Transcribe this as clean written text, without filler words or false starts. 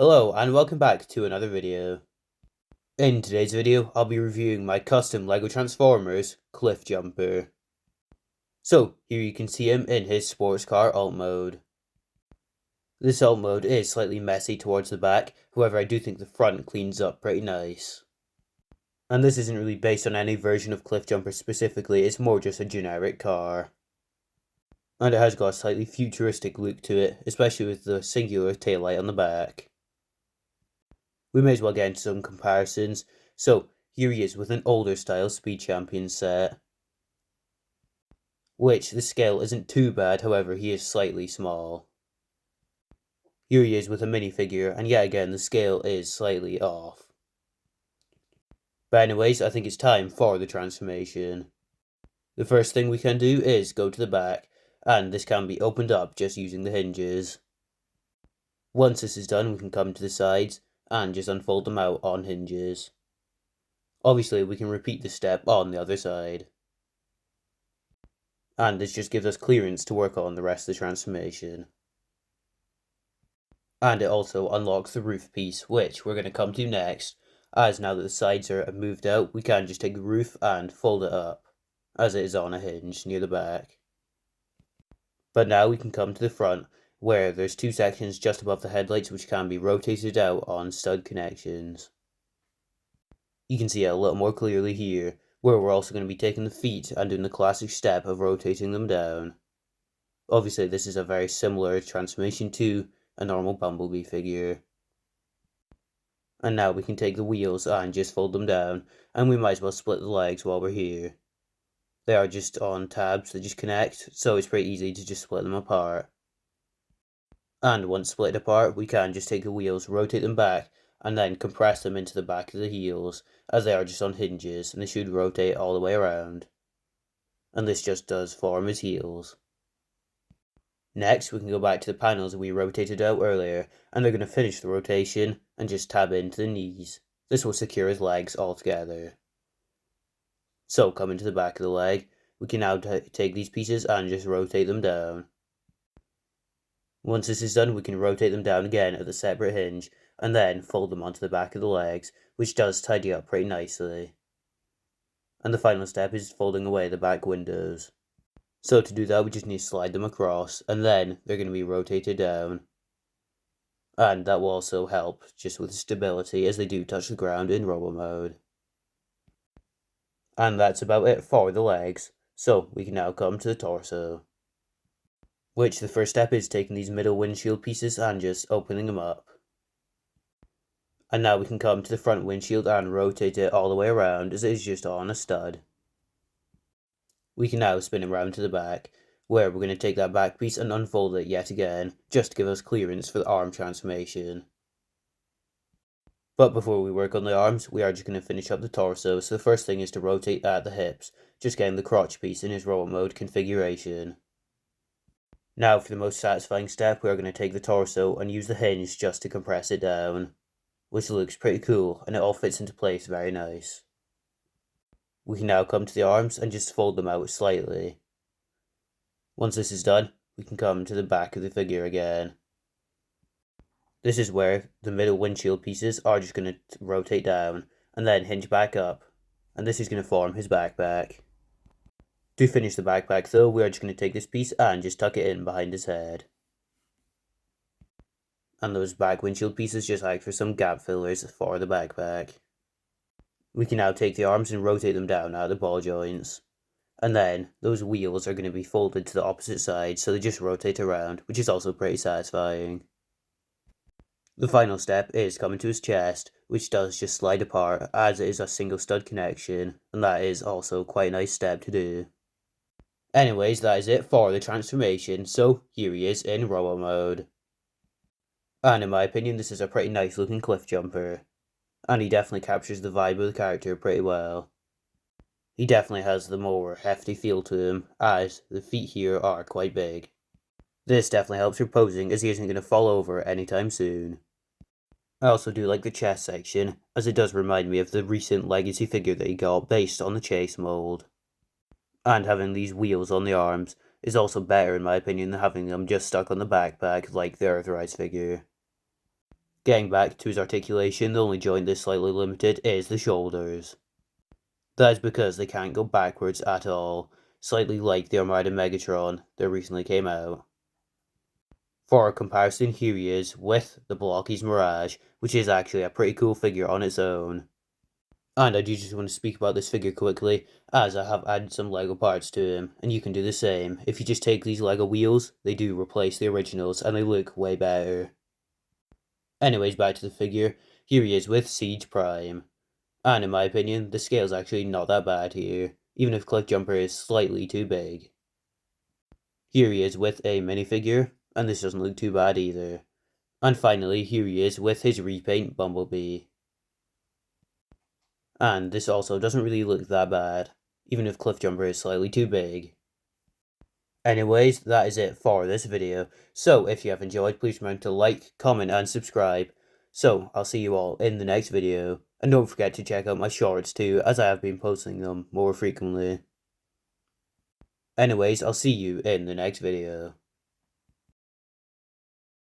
Hello and welcome back to another video. In today's video, I'll be reviewing my custom LEGO Transformers Cliffjumper. So, here you can see him in his sports car alt mode. This alt mode is slightly messy towards the back, however I do think the front cleans up pretty nice. And this isn't really based on any version of Cliffjumper specifically, it's more just a generic car. And it has got a slightly futuristic look to it, especially with the singular taillight on the back. We may as well get into some comparisons. So, here he is with an older style Speed Champion set, which the scale isn't too bad, however he is slightly small. Here he is with a minifigure, and yet again the scale is slightly off. But anyways, I think it's time for the transformation. The first thing we can do is go to the back, and this can be opened up just using the hinges. Once this is done, we can come to the sides and just unfold them out on hinges. Obviously, we can repeat this step on the other side. And this just gives us clearance to work on the rest of the transformation. And it also unlocks the roof piece, which we're going to come to next, as now that the sides are moved out, we can just take the roof and fold it up, as it is on a hinge near the back. But now we can come to the front, where there's two sections just above the headlights which can be rotated out on stud connections. You can see it a little more clearly here, where we're also going to be taking the feet and doing the classic step of rotating them down. Obviously this is a very similar transformation to a normal Bumblebee figure. And now we can take the wheels and just fold them down, and we might as well split the legs while we're here. They are just on tabs that just connect, so it's pretty easy to just split them apart. And once split apart, we can just take the wheels, rotate them back, and then compress them into the back of the heels, as they are just on hinges, and they should rotate all the way around. And this just does form his heels. Next, we can go back to the panels that we rotated out earlier, and they're going to finish the rotation and just tab into the knees. This will secure his legs all together. So, coming to the back of the leg, we can now take these pieces and just rotate them down. Once this is done, we can rotate them down again at the separate hinge, and then fold them onto the back of the legs, which does tidy up pretty nicely. And the final step is folding away the back windows. So to do that, we just need to slide them across, and then they're going to be rotated down. And that will also help just with stability as they do touch the ground in robo mode. And that's about it for the legs, so we can now come to the torso. Which the first step is taking these middle windshield pieces and just opening them up. And now we can come to the front windshield and rotate it all the way around as it is just on a stud. We can now spin it around to the back, where we're going to take that back piece and unfold it yet again, just to give us clearance for the arm transformation. But before we work on the arms, we are just going to finish up the torso, so the first thing is to rotate at the hips, just getting the crotch piece in his robot mode configuration. Now for the most satisfying step, we are going to take the torso and use the hinge just to compress it down, which looks pretty cool, and it all fits into place very nice. We can now come to the arms and just fold them out slightly. Once this is done, we can come to the back of the figure again. This is where the middle windshield pieces are just going to rotate down and then hinge back up, and this is going to form his backpack. To finish the backpack though, we are just going to take this piece and just tuck it in behind his head. And those back windshield pieces just act for some gap fillers for the backpack. We can now take the arms and rotate them down at the ball joints. And then those wheels are going to be folded to the opposite side, so they just rotate around, which is also pretty satisfying. The final step is coming to his chest, which does just slide apart as it is a single stud connection, and that is also quite a nice step to do. Anyways, that is it for the transformation, so here he is in robo mode. And in my opinion, this is a pretty nice looking Cliffjumper, and he definitely captures the vibe of the character pretty well. He definitely has the more hefty feel to him, as the feet here are quite big. This definitely helps for posing, as he isn't going to fall over anytime soon. I also do like the chest section, as it does remind me of the recent Legacy figure that he got based on the Chase mold. And having these wheels on the arms is also better in my opinion than having them just stuck on the backpack like the Earthrise figure. Getting back to his articulation, the only joint that's slightly limited is the shoulders. That is because they can't go backwards at all, slightly like the Armada Megatron that recently came out. For our comparison, here he is with the Blockie's Mirage, which is actually a pretty cool figure on its own. And I do just want to speak about this figure quickly, as I have added some LEGO parts to him, and you can do the same. If you just take these LEGO wheels, they do replace the originals, and they look way better. Anyways, back to the figure. Here he is with Siege Prime. And in my opinion, the scale's actually not that bad here, even if Cliffjumper is slightly too big. Here he is with a minifigure, and this doesn't look too bad either. And finally, here he is with his repaint Bumblebee. And this also doesn't really look that bad, even if Cliffjumper is slightly too big. Anyways, that is it for this video. So, if you have enjoyed, please remember to like, comment, and subscribe. So, I'll see you all in the next video. And don't forget to check out my shorts too, as I have been posting them more frequently. Anyways, I'll see you in the next video.